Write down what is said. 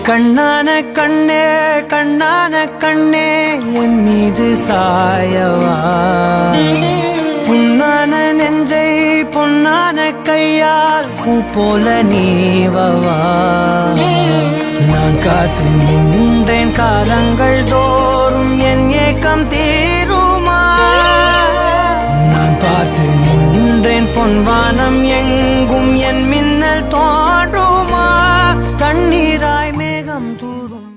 கண்ணான கண்ணே கண்ணான கண்ணே என் மீது சாயவா புண்ணான நெஞ்சை பொன்னான கையால் பூ போல நீவவா நான் காத்து நின்றேன் காலங்கள் தோறும் என் ஏக்கம் தீருமா நான் பார்த்து நின்றேன் பொன்வானம் எங்கும் என் மின்னல் தோன்றுமா தண்ணீராய் மேகம் தூரும்